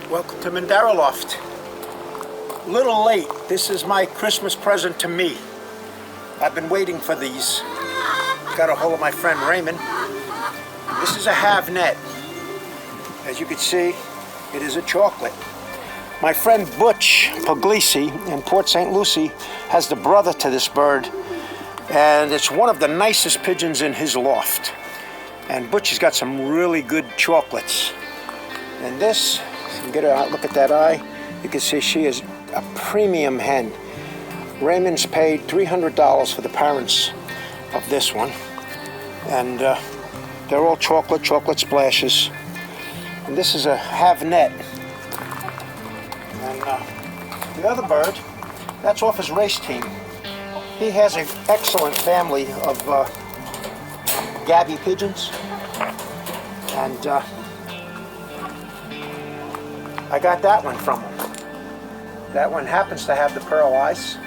Welcome to Mandara Loft. A little late. This is my Christmas present to me. I've been waiting for these. Got a hold of my friend Raymond. This is a half net. As you can see, it is a chocolate. My friend Butch Puglisi in Port St. Lucie has the brother to this bird, and it's one of the nicest pigeons in his loft. And Butch has got some really good chocolates. And this, you can get a look at that eye. You can see she is a premium hen. Raymond's paid $300 for the parents of this one. And they're all chocolate splashes. And this is a half net. And the other bird, that's off his race team. He has an excellent family of Gabby pigeons. And I got that one from him. That one happens to have the pearl eyes.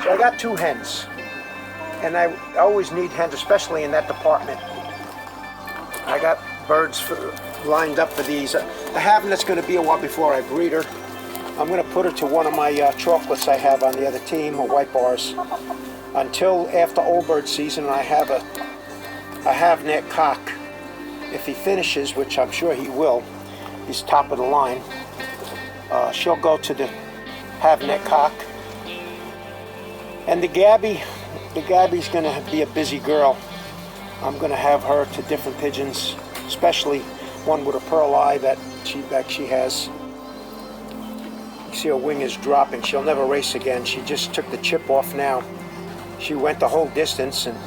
So I got two hens. And I always need hens, especially in that department. I got birds lined up for these. The half-net's going to be a while before I breed her. I'm going to put her to one of my chocolates I have on the other team, or white bars. Until after old bird season, I have a half-net cock. If he finishes, which I'm sure he will, he's top of the line. She'll go to the half-net cock. And the Gabby's going to be a busy girl. I'm going to have her to different pigeons, especially one with a pearl eye that she has. You see her wing is dropping. She'll never race again. She just took the chip off now. She went the whole distance and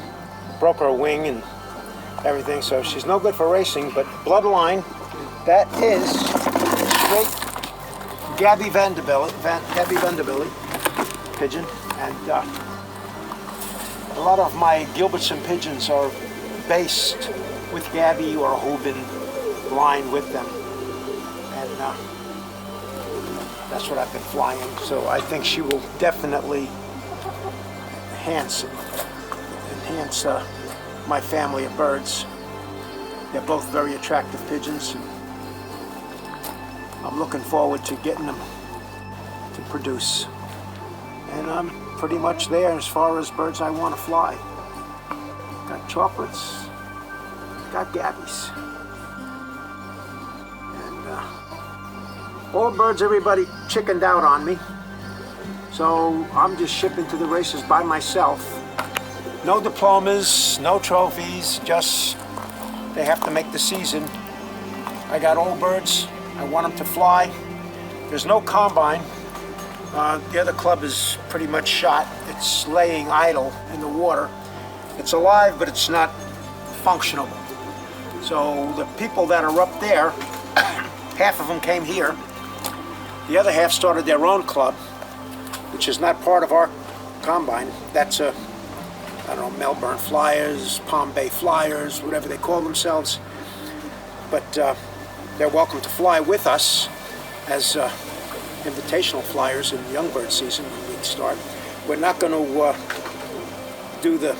broke her wing and everything, so she's no good for racing. But bloodline, that is straight Gabby Vanderbilt pigeon. And a lot of my Gilbertson pigeons are based with Gabby or a Houben line with them. And that's what I've been flying. So I think she will definitely enhance my family of birds. They're both very attractive pigeons. I'm looking forward to getting them to produce. And I'm pretty much there as far as birds I want to fly. Got chocolates, got Gabbies. And all birds, everybody chickened out on me. So I'm just shipping to the races by myself. No diplomas, no trophies, just they have to make the season. I got old birds, I want them to fly. There's no combine. The other club is pretty much shot. It's laying idle in the water. It's alive, but it's not functional. So the people that are up there, half of them came here. The other half started their own club, which is not part of our combine. That's I don't know, Melbourne Flyers, Palm Bay Flyers, whatever they call themselves. But they're welcome to fly with us as invitational flyers in the young bird season when we start. We're not going to do the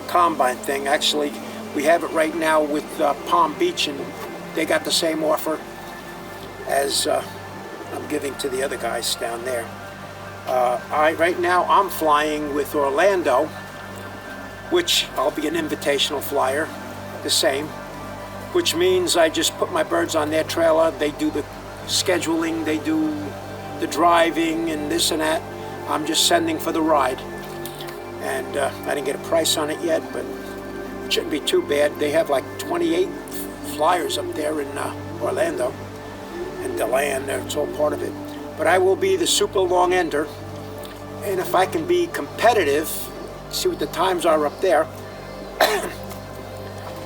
combine thing. Actually, we have it right now with Palm Beach, and they got the same offer as I'm giving to the other guys down there. Right now I'm flying with Orlando, which I'll be an invitational flyer, the same, which means I just put my birds on their trailer. They do the scheduling, they do the driving and this and that. I'm just sending for the ride. And I didn't get a price on it yet, but it shouldn't be too bad. They have like 28 flyers up there in Orlando, and DeLand, it's all part of it. But I will be the super long ender, and if I can be competitive, see what the times are up there,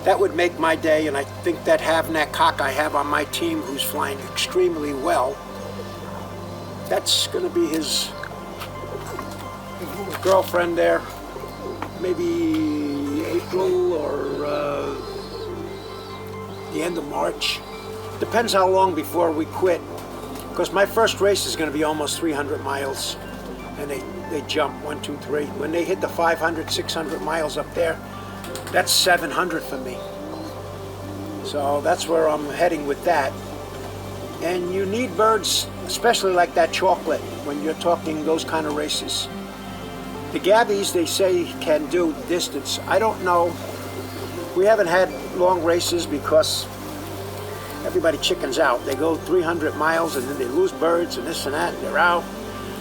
that would make my day. And I think that half-net cock I have on my team, who's flying extremely well, that's going to be his girlfriend there, maybe April or the end of March. Depends how long before we quit, because my first race is going to be almost 300 miles, and they jump 1, 2, 3. When they hit the 500, 600 miles up there, that's 700 for me. So that's where I'm heading with that. And you need birds, especially like that chocolate, when you're talking those kind of races. The gabbies, they say, can do distance. I don't know. We haven't had long races because everybody chickens out. They go 300 miles and then they lose birds and this and that, and they're out.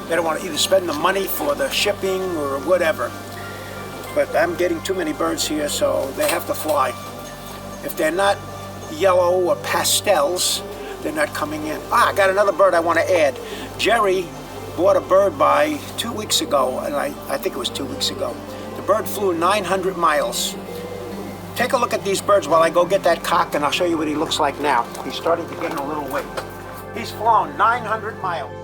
They don't want to either spend the money for the shipping or whatever. But I'm getting too many birds here, so they have to fly. If they're not yellow or pastels, they're not coming in. I got another bird I want to add. Jerry bought a bird by 2 weeks ago, and I think it was 2 weeks ago. The bird flew 900 miles. Take a look at these birds while I go get that cock, and I'll show you what he looks like now. He's starting to gain a little weight. He's flown 900 miles.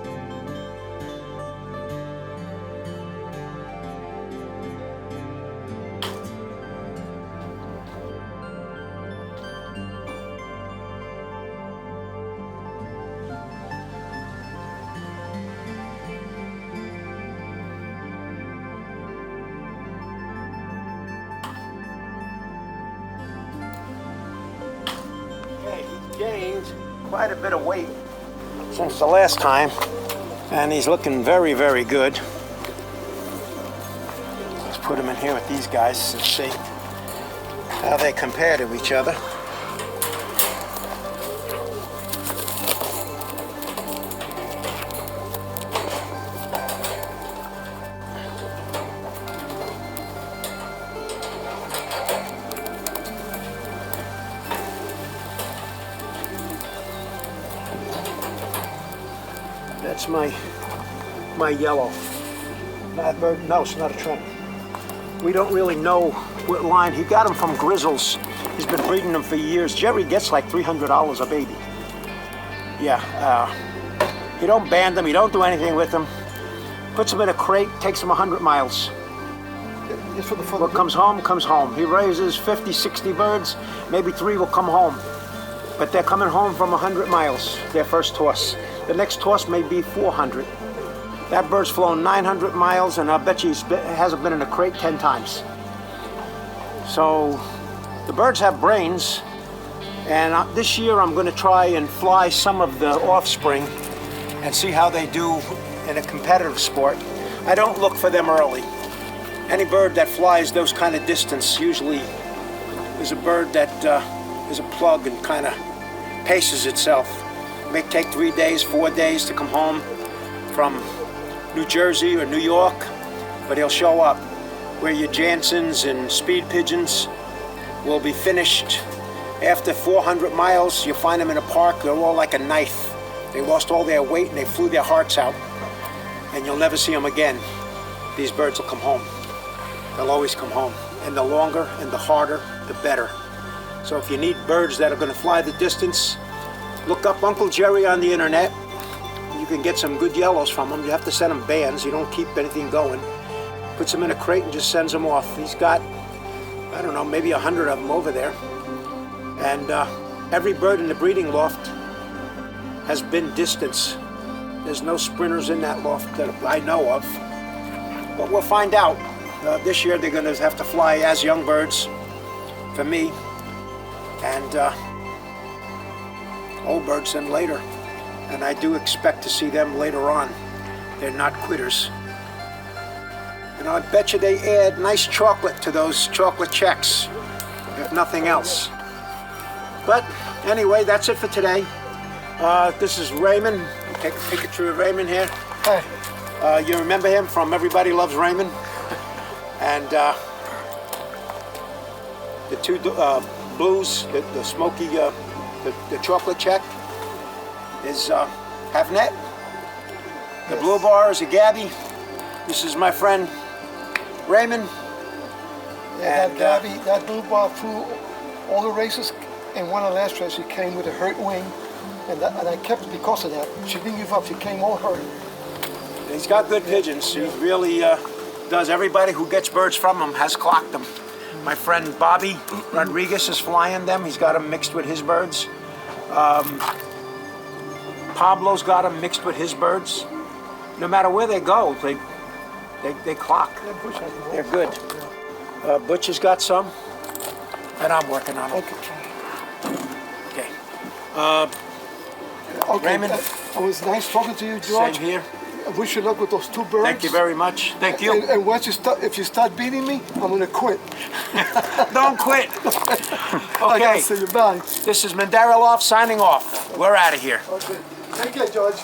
Gained quite a bit of weight since the last time, and he's looking very, very good. Let's put him in here with these guys and see how they compare to each other. That's my yellow. That bird, no, it's not a trim. We don't really know what line. He got him from Grizzles. He's been breeding them for years. Jerry gets like $300 a baby. Yeah, he don't band them. He don't do anything with them. Puts them in a crate, takes them 100 miles. What comes home, comes home. He raises 50, 60 birds. Maybe 3 will come home. But they're coming home from 100 miles, their first toss. The next toss may be 400. That bird's flown 900 miles, and I bet you he hasn't been in a crate 10 times. So the birds have brains, and this year I'm going to try and fly some of the offspring and see how they do in a competitive sport. I don't look for them early. Any bird that flies those kind of distance usually is a bird that is a plug and kind of paces itself. It may take 3 days, 4 days to come home from New Jersey or New York, but he'll show up. Where your Jansons and Speed Pigeons will be finished after 400 miles. You'll find them in a park. They're all like a knife. They lost all their weight and they flew their hearts out, and you'll never see them again. These birds will come home. They'll always come home, and the longer and the harder, the better. So if you need birds that are going to fly the distance, look up Uncle Jerry on the internet. You can get some good yellows from him. You have to send him bands. You don't keep anything going. Puts them in a crate and just sends them off. He's got, I don't know, maybe 100 of them over there. And every bird in the breeding loft has been distance. There's no sprinters in that loft that I know of. But we'll find out. This year they're going to have to fly as young birds for me. And old birds then later. And I do expect to see them later on. They're not quitters. And I bet you they add nice chocolate to those chocolate checks, if nothing else. But anyway, that's it for today. This is Raymond. Take a picture of Raymond here. Hi. You remember him from Everybody Loves Raymond? And the two blues, the smoky, the chocolate check is Havnet. The blue bar is a Gabby. This is my friend Raymond. Yeah, and that Gabby, that blue bar flew all the races, and one of the last races she came with a hurt wing, and I kept it because of that. She didn't give up, she came all hurt. He's got good pigeons. He really does. Everybody who gets birds from him has clocked them. My friend Bobby Rodriguez is flying them. He's got them mixed with his birds. Pablo's got them mixed with his birds. No matter where they go, they clock. They're good. Butch has got some, and I'm working on them. Okay. Okay. Okay, Raymond? It was nice talking to you, George. Same here. I wish you luck with those 2 birds. Thank you very much. Thank you. And once if you start beating me, I'm gonna quit. Don't quit. I gotta Okay, say you bye. this is Mandara Loft signing off. We're out of here. Okay. Take care, George.